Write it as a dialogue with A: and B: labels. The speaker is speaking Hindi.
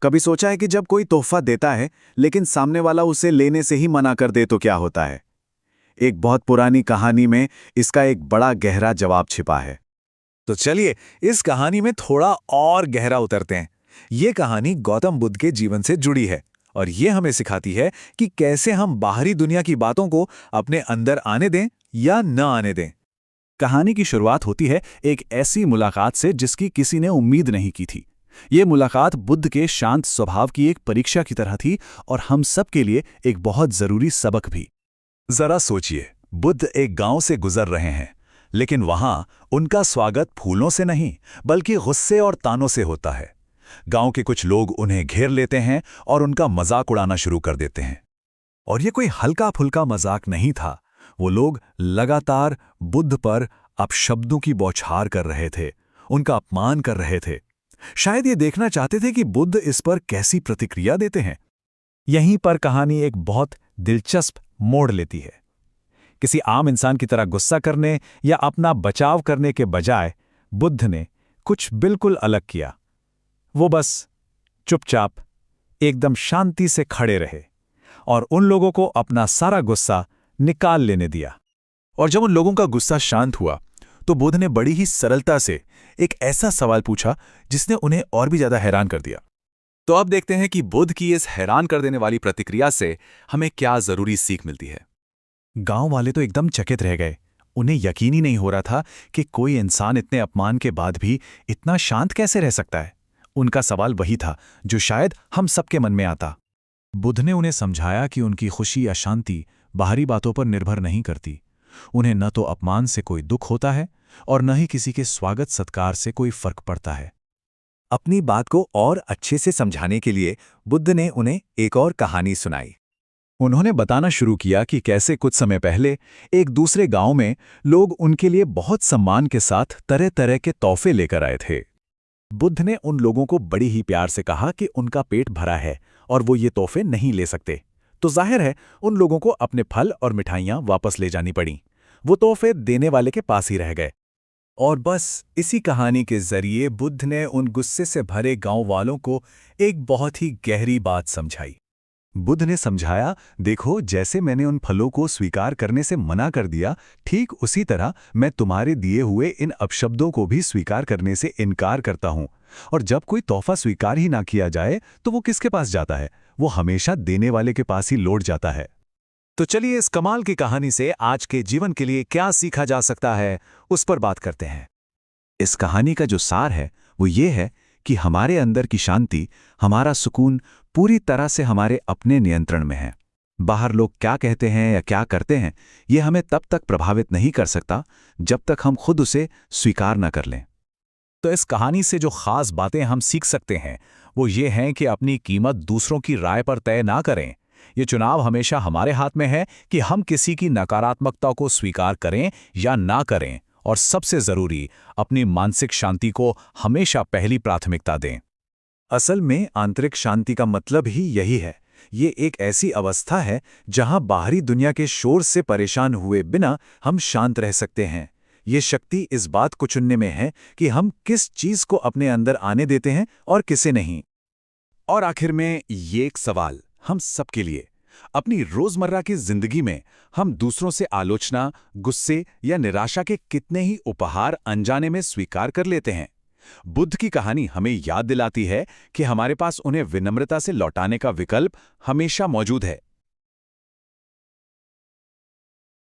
A: कभी सोचा है कि जब कोई तोहफा देता है लेकिन सामने वाला उसे लेने से ही मना कर दे तो क्या होता है? एक बहुत पुरानी कहानी में इसका एक बड़ा गहरा जवाब छिपा है।
B: तो चलिए इस कहानी में थोड़ा और गहरा उतरते हैं। ये कहानी गौतम बुद्ध के जीवन से जुड़ी है और ये हमें सिखाती है कि कैसे हम बाहरी दुनिया की बातों को अपने अंदर आने दें या न आने दें।
C: कहानी की शुरुआत होती है एक ऐसी मुलाकात से जिसकी किसी ने उम्मीद नहीं की थी। ये मुलाकात बुद्ध के शांत स्वभाव की एक परीक्षा की तरह थी और हम सब के लिए एक बहुत जरूरी सबक भी।
B: जरा सोचिए, बुद्ध एक गांव से गुजर रहे हैं, लेकिन वहां उनका स्वागत फूलों से नहीं बल्कि गुस्से और तानों से होता है। गांव के कुछ लोग उन्हें घेर लेते हैं और उनका मजाक उड़ाना शुरू कर देते हैं। और ये कोई हल्का फुल्का मजाक नहीं था। वो लोग लगातार बुद्ध पर अपशब्दों की बौछार कर रहे थे, उनका अपमान कर रहे थे। शायद ये देखना चाहते थे कि बुद्ध इस पर कैसी प्रतिक्रिया देते हैं। यहीं पर कहानी एक बहुत दिलचस्प मोड़ लेती है। किसी आम इंसान की तरह गुस्सा करने या अपना बचाव करने के बजाय बुद्ध ने कुछ बिल्कुल अलग किया। वो बस चुपचाप एकदम शांति से खड़े रहे और उन लोगों को अपना सारा गुस्सा निकाल लेने दिया। और जब उन लोगों का गुस्सा शांत हुआ तो बुद्ध ने बड़ी ही सरलता से एक ऐसा सवाल पूछा जिसने उन्हें और भी ज्यादा हैरान कर दिया। तो अब देखते हैं कि बुद्ध की इस हैरान कर देने वाली प्रतिक्रिया से हमें क्या जरूरी सीख मिलती है। गांव वाले तो एकदम चकित रह गए। उन्हें यकीन ही नहीं हो रहा था कि कोई इंसान इतने अपमान के बाद भी इतना शांत कैसे रह सकता है। उनका सवाल वही था जो शायद हम सबके मन में आता। बुद्ध ने उन्हें समझाया कि उनकी खुशी या शांति बाहरी बातों पर निर्भर नहीं करती। उन्हें न तो अपमान से कोई दुख होता है और न ही किसी के स्वागत सत्कार से कोई फर्क पड़ता है। अपनी बात को और अच्छे से समझाने के लिए बुद्ध ने उन्हें एक और कहानी सुनाई। उन्होंने बताना शुरू किया कि कैसे कुछ समय पहले एक दूसरे गांव में लोग उनके लिए बहुत सम्मान के साथ तरह तरह के तोहफे लेकर आए थे। बुद्ध ने उन लोगों को बड़ी ही प्यार से कहा कि उनका पेट भरा है और वो ये तोहफे नहीं ले सकते। तो जाहिर है उन लोगों को अपने फल और मिठाइयां वापस ले जानी पड़ी। वो तोहफे देने वाले के पास ही रह गए। और बस इसी कहानी के जरिए बुद्ध ने उन गुस्से से भरे गांव वालों को एक बहुत ही गहरी बात समझाई। बुद्ध ने समझाया, देखो, जैसे मैंने उन फलों को स्वीकार करने से मना कर दिया, ठीक उसी तरह मैं तुम्हारे दिए हुए इन अपशब्दों को भी स्वीकार करने से इनकार करता हूं। और जब कोई तोहफा स्वीकार ही ना किया जाए तो वो किसके पास जाता है? वो हमेशा देने वाले के पास ही लौट जाता है। तो चलिए इस कमाल की कहानी से आज के जीवन के लिए क्या सीखा जा सकता है, उस पर बात करते हैं। इस कहानी का जो सार है वो ये है कि हमारे अंदर की शांति, हमारा सुकून पूरी तरह से हमारे अपने नियंत्रण में है। बाहर लोग क्या कहते हैं या क्या करते हैं, ये हमें तब तक प्रभावित नहीं कर सकता जब तक हम खुद उसे स्वीकार न कर लें। तो इस कहानी से जो खास बातें हम सीख सकते हैं वो ये हैं कि अपनी कीमत दूसरों की राय पर तय ना करें। ये चुनाव हमेशा हमारे हाथ में है कि हम किसी की नकारात्मकता को स्वीकार करें या ना करें। और सबसे जरूरी, अपनी मानसिक शांति को हमेशा पहली प्राथमिकता दें। असल में आंतरिक शांति का मतलब ही यही है। ये एक ऐसी अवस्था है जहां बाहरी दुनिया के शोर से परेशान हुए बिना हम शांत रह सकते हैं। ये शक्ति इस बात को चुनने में है कि हम किस चीज को अपने अंदर आने देते हैं और किसे नहीं। और आखिर में ये एक सवाल हम सबके लिए, अपनी रोजमर्रा की जिंदगी में हम दूसरों से आलोचना, गुस्से या निराशा के कितने ही उपहार अनजाने में स्वीकार कर लेते हैं। बुद्ध की कहानी हमें याद दिलाती है कि हमारे पास उन्हें विनम्रता से लौटाने का विकल्प हमेशा मौजूद है।